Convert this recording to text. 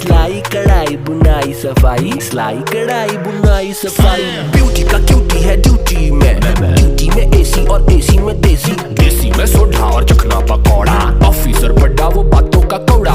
सिलाई कढ़ाई बुनाई सफाई, सिलाई कढ़ाई बुनाई सफाई। ब्यूटी का क्यूटी है ड्यूटी में, ड्यूटी में एसी और एसी में देसी, देसी में सोडा और चखना पकौड़ा। ऑफिसर बड़ा वो बातों का कौड़ा।